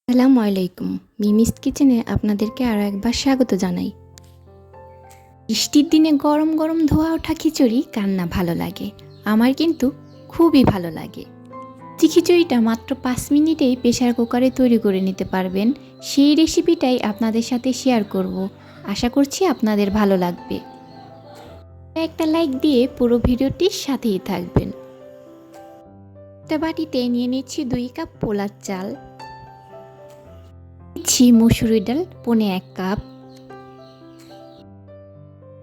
আসসালামু আলাইকুম। মিমিস কিচেনে আপনাদেরকে আরও একবার স্বাগত জানাই। বৃষ্টির দিনে গরম গরম ধোয়া ওঠা খিচুড়ি কার না ভালো লাগে? আমার কিন্তু খুবই ভালো লাগে। যে খিচুড়িটা মাত্র 5 মিনিটেই প্রেসার কুকারে তৈরি করে নিতে পারবেন, সেই রেসিপিটাই আপনাদের সাথে শেয়ার করব। আশা করছি আপনাদের ভালো লাগবে। একটা লাইক দিয়ে পুরো ভিডিওটির সাথেই থাকবেন। একটা বাটিতে নিয়ে নিচ্ছি 2 কাপ পোলার চাল, দিচ্ছি মসুরি ডাল 1.5 কাপ,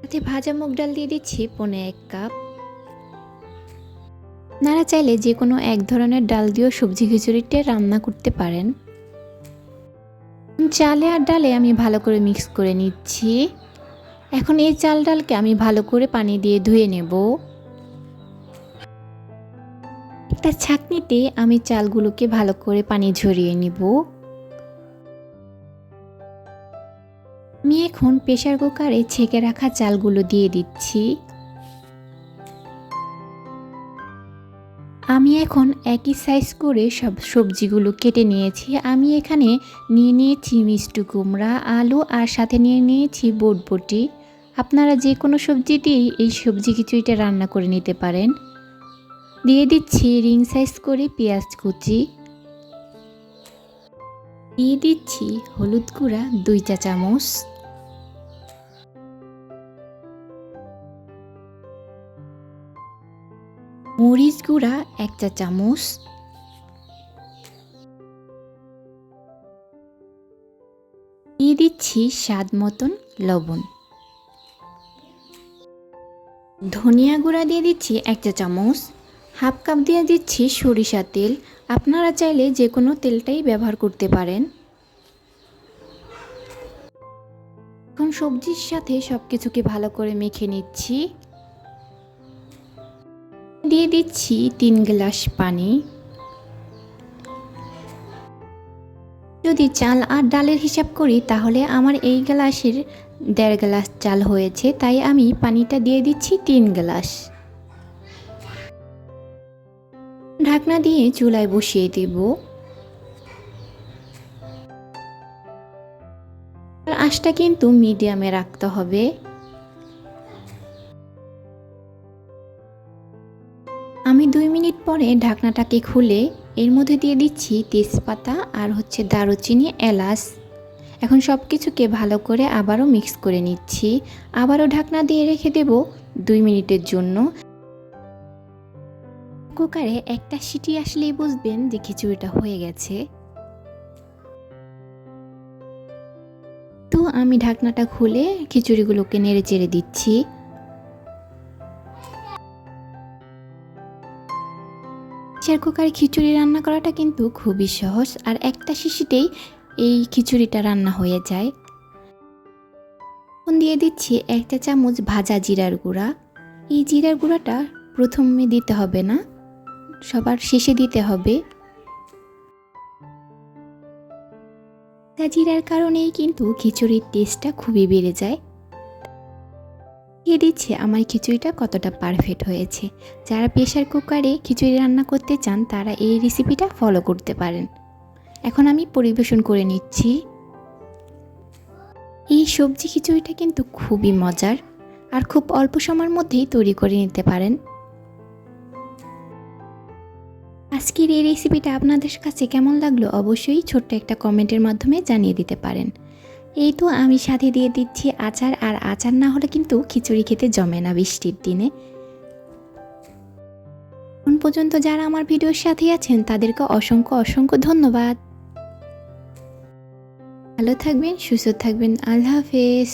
সাথে ভাজা মুগ ডাল দিয়ে দিচ্ছি 1.5 কাপ। আপনারা চাইলে যে কোনো এক ধরনের ডাল দিয়েও সবজি খিচুড়িটা রান্না করতে পারেন। চালে আর ডালে আমি ভালো করে মিক্স করে নিচ্ছি। এখন এই চাল ডালকে আমি ভালো করে পানি দিয়ে ধুয়ে নেব। একটা ছাঁকনিতে আমি চালগুলোকে ভালো করে পানি ঝরিয়ে নিব। আমি এখন প্রেসার কুকারে ছেঁকে রাখা চালগুলো দিয়ে দিচ্ছি। আমি এখন একই সাইজ করে সব সবজিগুলো কেটে নিয়েছি। আমি এখানে নিয়ে নিয়েছি মিষ্টি কুমড়া, আলু আর সাথে নিয়ে নিয়েছি বটবটি। আপনারা যে কোনো সবজি দিয়েই এই সবজি খিচুড়িটা রান্না করে নিতে পারেন। দিয়ে দিচ্ছি রিং সাইজ করে পেঁয়াজ কুচি, দিয়ে দিচ্ছি হলুদ গুঁড়া 2 চা চামচ, মরিচ গুঁড়া 1 চা চামচ, দিয়ে দিচ্ছি স্বাদ মতন লবণ, ধনিয়া গুঁড়া দিয়ে দিচ্ছি 1 চা চামচ, হাফ কাপ দিয়ে দিচ্ছি সরিষা তেল। আপনারা চাইলে যে কোনো তেলটাই ব্যবহার করতে পারেন। এখন সবজির সাথে সব কিছুকে ভালো করে মেখে নিচ্ছি। দিয়ে দিচ্ছি 3 গ্লাস পানি। যদি চাল আর ডালের হিসাব করি তাহলে আমার এই গ্লাসের 1.5 গ্লাস চাল হয়েছে, তাই আমি পানিটা দিয়ে দিচ্ছি 3 গ্লাস। ঢাকনা দিয়ে চুলায় বসিয়ে দেব। আঁচটা কিন্তু মিডিয়ামে রাখতে হবে। আমি 2 মিনিট পরে ঢাকনাটাকে খুলে এর মধ্যে দিয়ে দিচ্ছি তেজপাতা আর দারুচিনি, এলাচ। এখন সব কিছুকে ভালো করে আবারও মিক্স করে নিচ্ছি। আবারও ঢাকনা দিয়ে রেখে দেব 2 মিনিটের জন্য। কুকারে একটা সিটি আসলেই বুঝবেন যে খিচুড়িটা হয়ে গেছে। তো আমি ঢাকনাটা খুলে খিচুড়িগুলোকে নেড়ে চেড়ে দিচ্ছি। প্রেসার কুকারে খিচুড়ি রান্না করাটা কিন্তু খুবই সহজ, আর একটা সিটিতেই এই খিচুড়িটা রান্না হয়ে যায়। এখন দিয়ে দিচ্ছি 1 চা চামচ ভাজা জিরার গুঁড়া। এই জিরার গুঁড়াটা প্রথমে দিতে হবে না, সবার শেষে দিতে হবে। জিরার কারণেই কিন্তু খিচুড়ির টেস্টটা খুবই বেড়ে যায়। দিয়ে দিচ্ছি আমার খিচুড়িটা কতটা পারফেক্ট হয়েছে। যারা প্রেসার কুকারে খিচুড়ি রান্না করতে চান তারা এই রেসিপিটা ফলো করতে পারেন। এখন আমি পরিবেশন করে নিচ্ছি। এই সবজি খিচুড়িটা কিন্তু খুবই মজার আর খুব অল্প সময়ের মধ্যেই তৈরি করে নিতে পারেন। আজকের এই রেসিপিটা আপনাদের কাছে কেমন লাগলো অবশ্যই ছোট্ট একটা কমেন্টের মাধ্যমে জানিয়ে দিতে পারেন। এই তো আমি সাথে দিয়ে দিচ্ছি আচার, আর আচার না হলে কিন্তু খিচুড়ি খেতে জমে না বৃষ্টির দিনে। এখন পর্যন্ত যারা আমার ভিডিওর সাথে আছেন তাদেরকে অসংখ্য অসংখ্য ধন্যবাদ। ভালো থাকবেন, সুস্থ থাকবেন। আল্লাহ হাফেজ।